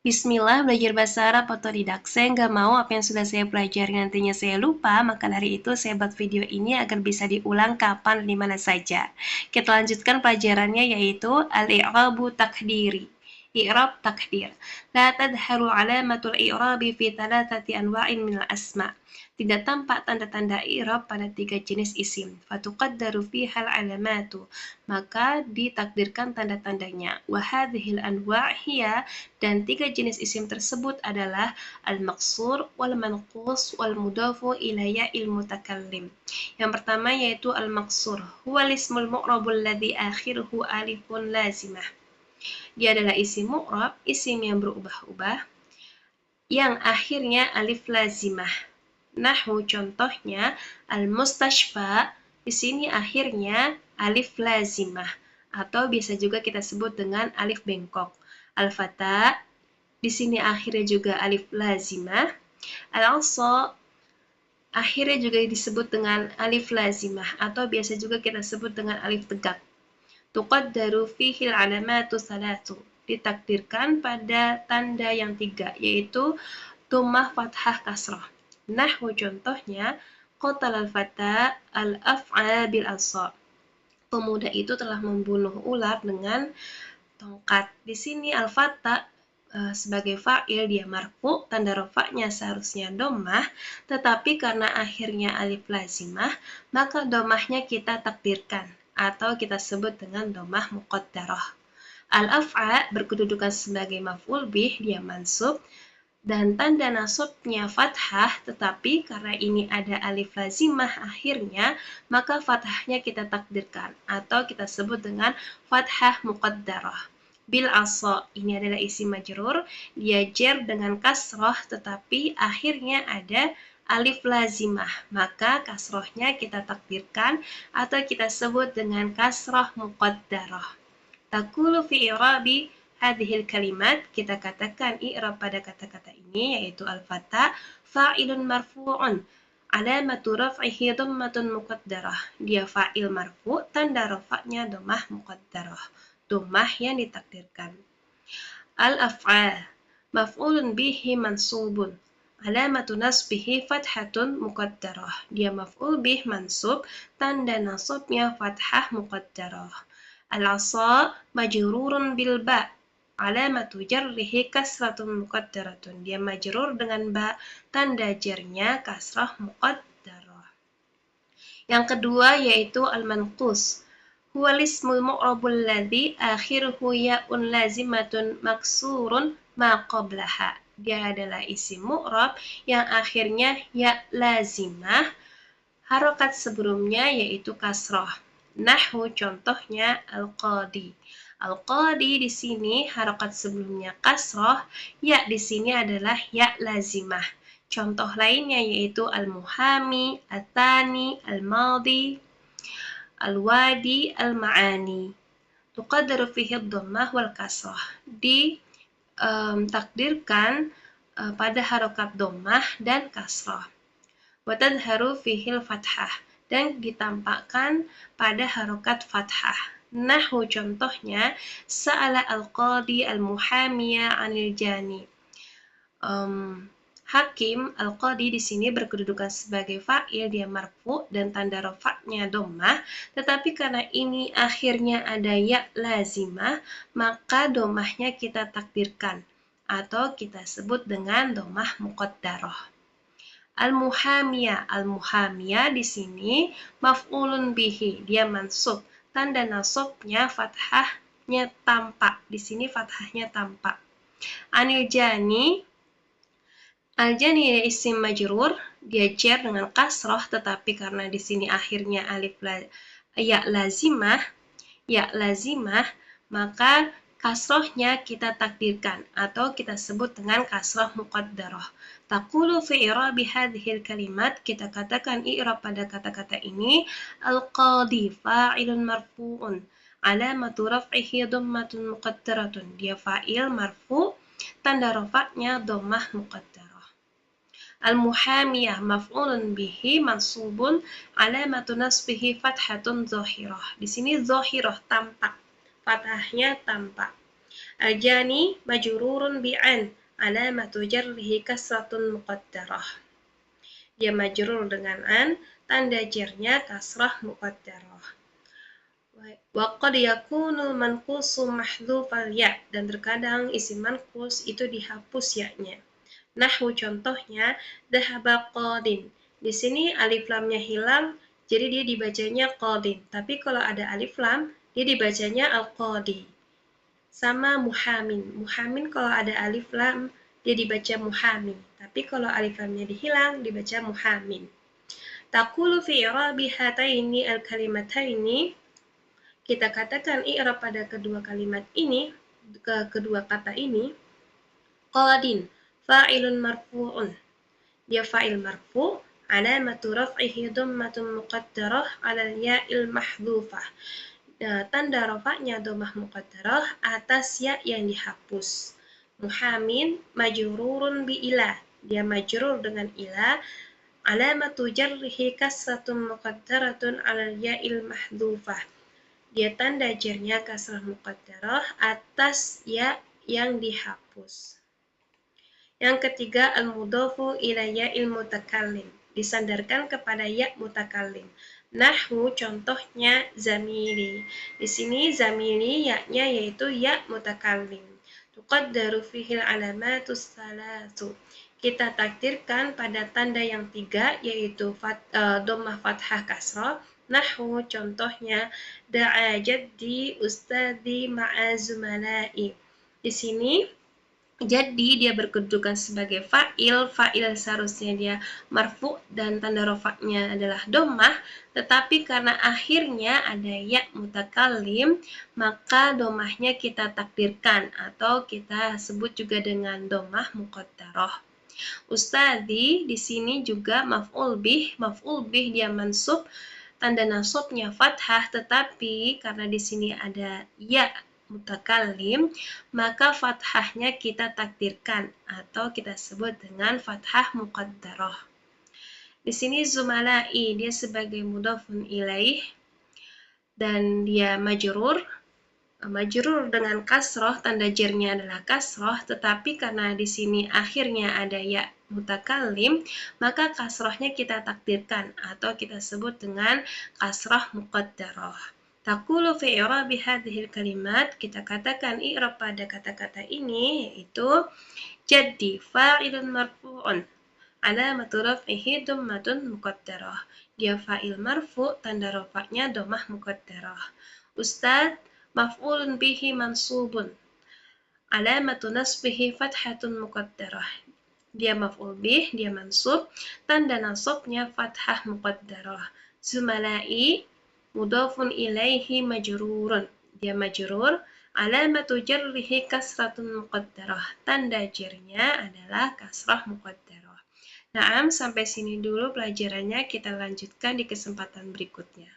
Bismillah, belajar bahasa Arab otodidak. Saya nggak mau apa yang sudah saya pelajari nantinya saya lupa, maka dari itu saya buat video ini agar bisa diulang kapan dan di mana saja. Kita lanjutkan pelajarannya yaitu al-i'rabu takdiri. I'rab takdir. La tadharu alamatul i'rabi fi thalathati anwa'in minal asma'. Tidak tampak tanda-tanda i'rab pada 3 jenis isim. Fatuqaddaru fihal alamatu. Maka ditakdirkan tanda-tandanya. Wa hadhil anwa' hiya, dan 3 jenis isim tersebut adalah al-maqsur, wal-manqus, wal-mudafu ila ya'il mutakallim. Yang pertama yaitu al-maqsur. Huwal ismul mu'rabul ladzi akhiruhu alifun lazimah. Dia adalah isim mu'rab, isim yang berubah-ubah, yang akhirnya alif lazimah. Nahwu contohnya al-mustashfa, di sini akhirnya alif lazimah, atau bisa juga kita sebut dengan alif bengkok. Al-fata, di sini akhirnya juga alif lazimah. Al-asa, akhirnya juga disebut dengan alif lazimah, atau biasa juga kita sebut dengan alif tegak. Tuqaddaru fihil alamatu salatu, ditakdirkan pada tanda yang 3, yaitu dhammah, fathah, kasrah. Nahwu contohnya qatala al-fata al-af'a bil asa. Pemuda itu telah membunuh ular dengan tongkat. Di sini al-fata sebagai fa'il dia marfu, tanda rafa'nya seharusnya dhammah, tetapi karena akhirnya alif lazimah, maka dhammahnya kita takdirkan atau kita sebut dengan dhammah muqaddarah. Al-af'a berkedudukan sebagai maf'ul bih, dia mansub dan tanda nasabnya fathah, tetapi karena ini ada alif lazimah akhirnya, maka fathahnya kita takdirkan atau kita sebut dengan fathah muqaddarah. Bil asa, ini adalah isim majrur, dia jar dengan kasroh tetapi akhirnya ada alif lazimah, maka kasrohnya kita takdirkan atau kita sebut dengan kasroh muqaddarah. Taqulu fi i'rabi hadhil kalimat, kita katakan i'rab pada kata-kata ini yaitu al-fata fa'ilun marfu'un, alamatu raf'ihi dhammatun muqaddarah. Dia fa'il marfu, tanda rafa'nya dhammah muqaddarah, dhammah yang ditakdirkan. Al-af'al maf'ulun bihi mansubun, alamatu nasbihi fathatun muqaddarah. Dia maf'ul bih mansub, tanda nasabnya fathah muqaddarah. Al-asa majrurun bil ba, alamatu jarrihi kasratun muqaddaratun. Dia majrur dengan ba, tanda jarnya kasrah muqaddarah. Yang kedua yaitu al-manqus. Huwal ismul mu'rabul ladzi akhiruhu ya'un lazimatun maksurun ma qablaha. Dia adalah isim mu'rab yang akhirnya ya lazimah, harokat sebelumnya yaitu kasrah. Nahwu contohnya al-qadi. Al-qadi di sini harokat sebelumnya kasrah, ya di sini adalah ya lazimah. Contoh lainnya yaitu al-muhami, at-tani, al-madi, al-wadi, al-ma'ani. Tuqaddaru fihi dhammah wal kasrah. Takdirkan pada harokat dhammah dan kasrah. Wa tadharu fihil fathah, dan ditampakkan pada harokat fathah. Nahwu contohnya sa'ala al-qadi al-muhamiya 'anil jani. Hakim al-qadi di sini berkedudukan sebagai fa'il, dia marfu dan tanda rafa'nya dhammah, tetapi karena ini akhirnya ada ya lazimah, maka dhammahnya kita takdirkan atau kita sebut dengan dhammah muqaddarah. Al-muhamiyah, al-muhamiyah di sini maf'ulun bihi, dia mansub, tanda nasabnya fathahnya tampak. Di sini fathahnya tampak. Anil jani, al-jani isim majrur, dia jar dengan kasroh, tetapi karena di sini akhirnya alif ya lazimah, maka kasrohnya kita takdirkan atau kita sebut dengan kasroh muqaddarah. Taqulu fi i'rabi hadhil kalimat, kita katakan i'rab pada kata-kata ini al-qadi fa'ilun marfu'un, alamatu raf'ihi dhammatun muqaddaratun. Dia fa'il marfu, tanda rafa'nya dhammah muqaddarah. Al-muhamiyah maf'ulun bihi mansubun, alamatu nasbihi fathatun zahirah. Di sini zahirah tampak, fathahnya tampak. Al-jani majrurun bi'an, alamatu jarrihi kasratun muqaddarah. Dia majrur dengan an, tanda jarnya kasrah muqaddarah. Wa qad yakunu manqusu mahdhufal ya, dan terkadang isim manqus itu dihapus ya-nya. Nahwu contohnya dhahaba qadin. Di sini alif lamnya hilang, jadi dia dibacanya qadin. Tapi kalau ada alif lam, dia dibacanya al-qadi. Sama muhamin. Muhamin kalau ada alif lam, dia dibaca muhamin. Tapi kalau alif lamnya dihilang, dibaca muhamin. Taqulu fi i'rabi hataini al-kalimataini, kita katakan i'rab pada kedua kalimat ini, kedua kata ini, qadin fa'ilun marfu'un. Dia fa'il marfu', alamatu raf'ihi dhammatun muqaddarah 'alal ya'il mahdhufah. Tanda rafa'nya dhammah muqaddarah atas ya yang dihapus. Muhamin majrurun bi ila. Dia majrur dengan ila. Alamatu jarrihi kasratun muqaddaratun 'alal ya'il mahdhufah. Dia tanda jarnya kasrah muqaddarah atas ya yang dihapus. Yang ketiga, al-mudhafu ila ya'il mutakallim, disandarkan kepada ya mutakallim. Nahwu contohnya zamili. Di sini zamili ya-nya yaitu ya mutakallim. Tuqaddaru fihil alamatus salatu. Kita takdirkan pada tanda yang tiga yaitu dhammah fathah kasrah. Nahwu contohnya da'a jaddi ustadi ma'a zumalai. Di sini jadi dia berkedudukan sebagai fa'il, fa'il seharusnya dia marfu dan tanda rofaknya adalah dhammah, tetapi karena akhirnya ada ya mutakallim, maka dhammahnya kita takdirkan atau kita sebut juga dengan dhammah muqaddarah. Ustadi di sini juga maf'ul bih dia mansub, tanda nasabnya fathah, tetapi karena di sini ada ya mutakallim, maka fathahnya kita takdirkan atau kita sebut dengan fathah muqaddarah. Di sini zumalai dia sebagai mudhafun ilaih dan dia majrur dengan kasroh, tanda jarnya adalah kasroh, tetapi karena di sini akhirnya ada ya mutakallim, maka kasrohnya kita takdirkan atau kita sebut dengan kasroh muqaddarah. Taqulu fi i'rabi hadhil kalimat, kita katakan i'rab pada kata-kata ini yaitu jaddi fa'ilun marfu'un, alamatu raf'ihi dhammatun muqaddarah. Dia fa'il marfu', tanda rafa'nya dhammah muqaddarah. Ustad maf'ulun bihi mansubun, alamatu nasbihi fathatun muqaddarah. Dia maf'ul bih, dia mansub, tanda nasabnya fathah muqaddarah. Zumalai mudhafun ilaihi majrurun. Dia majrur, alamatu jarrihi kasratun muqaddarah. Tanda jarnya adalah kasrah muqaddarah. Naam, sampai sini dulu pelajarannya, kita lanjutkan di kesempatan berikutnya.